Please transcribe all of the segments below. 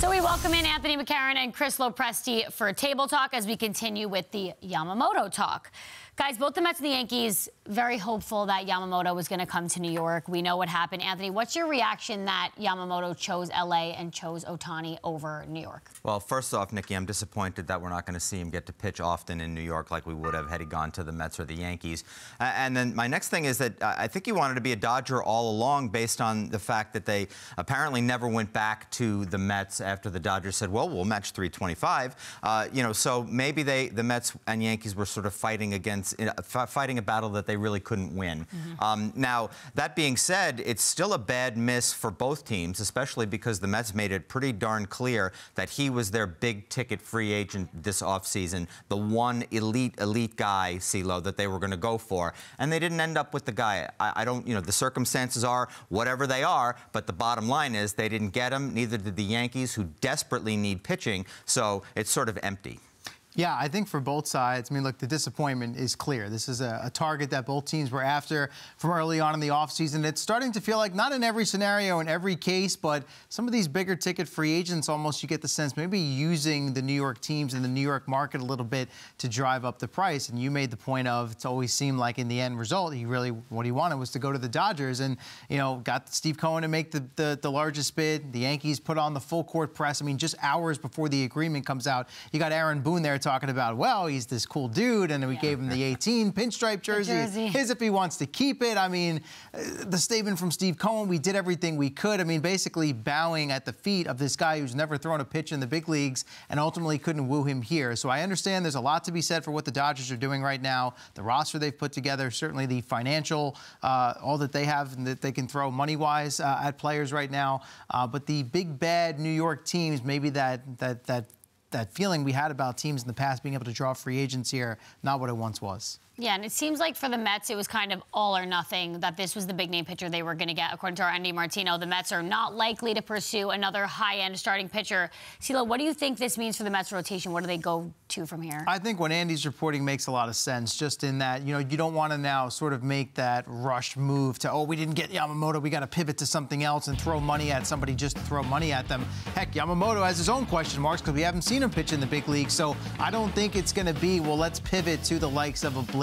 So we welcome in Anthony McCarron and Chris Lopresti for Table Talk as we continue with the Yamamoto talk. Guys, both the Mets and the Yankees, very hopeful that Yamamoto was going to come to New York. We know what happened. Anthony, what's your reaction that Yamamoto chose L.A. and chose Ohtani over New York? Well, first off, Nikki, I'm disappointed that we're not going to see him get to pitch often in New York like we would have had he gone to the Mets or the Yankees. And then my next thing is that I think he wanted to be a Dodger all along based on the fact that they apparently never went back to the Mets after the Dodgers said, well, we'll match 325. So maybe the Mets and Yankees were sort of fighting a battle that they really couldn't win. Now, that being said, it's still a bad miss for both teams, especially because the Mets made it pretty darn clear that he was their big-ticket free agent this offseason, the one elite guy, CeeLo, that they were going to go for. And they didn't end up with the guy. I don't, the circumstances are whatever they are, but the bottom line is they didn't get him, neither did the Yankees, who desperately need pitching, so it's sort of empty. Yeah, I think for both sides, I mean, look, the disappointment is clear. This is a target that both teams were after from early on in the offseason. It's starting to feel like, not in every scenario, in every case, but some of these bigger ticket free agents, almost you get the sense maybe using the New York teams and the New York market a little bit to drive up the price. And you made the point of, it's always seemed like in the end result, what he wanted was to go to the Dodgers and, got Steve Cohen to make the largest bid. The Yankees put on the full court press. I mean, just hours before the agreement comes out, you got Aaron Boone there talking about, well, he's this cool dude, and we gave him the 18 pinstripe jersey. His if he wants to keep it. I mean, the statement from Steve Cohen, we did everything we could. I mean, basically bowing at the feet of this guy who's never thrown a pitch in the big leagues and ultimately couldn't woo him here. So I understand there's a lot to be said for what the Dodgers are doing right now, the roster they've put together, certainly the financial, all that they have and that they can throw money-wise at players right now. But the big, bad New York teams, maybe that feeling we had about teams in the past being able to draw free agents here, not what it once was. Yeah, and it seems like for the Mets, it was kind of all or nothing, that this was the big-name pitcher they were going to get. According to our Andy Martino, the Mets are not likely to pursue another high-end starting pitcher. CeeLo, what do you think this means for the Mets rotation? What do they go to from here? I think what Andy's reporting makes a lot of sense, just in that, you don't want to now sort of make that rush move to, oh, we didn't get Yamamoto, we got to pivot to something else and throw money at somebody just to throw money at them. Heck, Yamamoto has his own question marks because we haven't seen him pitch in the big league, so I don't think it's going to be, well, let's pivot to the likes of a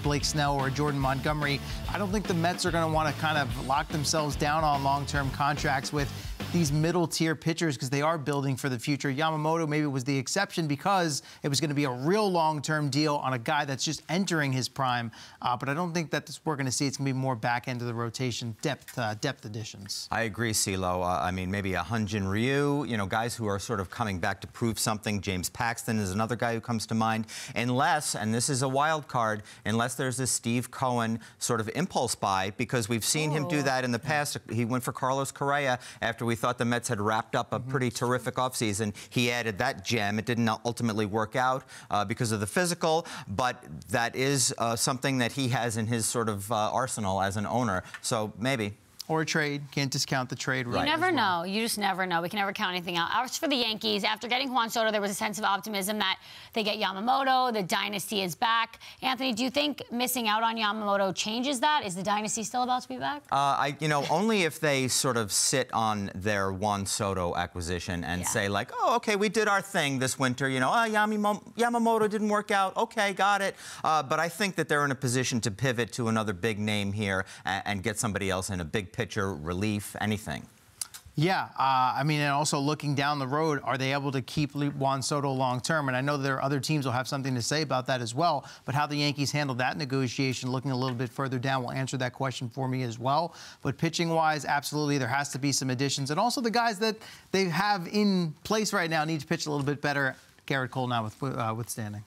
Blake Snell or Jordan Montgomery. I don't think the Mets are going to want to kind of lock themselves down on long-term contracts with these middle-tier pitchers because they are building for the future. Yamamoto maybe was the exception because it was going to be a real long-term deal on a guy that's just entering his prime. But I don't think that we're going to see it's going to be more back end of the rotation depth additions. I agree, CeeLo. I mean, maybe a Hyun-Jin Ryu, guys who are sort of coming back to prove something. James Paxton is another guy who comes to mind. Unless, and this is a wild card, unless there's this Steve Cohen sort of impulse buy, because we've seen him do that in the past. He went for Carlos Correa after we thought the Mets had wrapped up a pretty terrific offseason. He added that gem. It didn't ultimately work out because of the physical, but that is something that he has in his sort of arsenal as an owner. So maybe. Or a trade. Can't discount the trade. You never know. You just never know. We can never count anything out. As for the Yankees, after getting Juan Soto, there was a sense of optimism that they get Yamamoto, the dynasty is back. Anthony, do you think missing out on Yamamoto changes that? Is the dynasty still about to be back? Only if they sort of sit on their Juan Soto acquisition and say, like, oh, okay, we did our thing this winter. Yamamoto didn't work out. Okay, got it. But I think that they're in a position to pivot to another big name here and get somebody else in a big pitcher, relief, anything. Yeah, I mean, and also looking down the road, are they able to keep Juan Soto long-term? And I know there are other teams will have something to say about that as well, but how the Yankees handled that negotiation, looking a little bit further down, will answer that question for me as well. But pitching-wise, absolutely, there has to be some additions. And also the guys that they have in place right now need to pitch a little bit better. Garrett Cole now withstanding.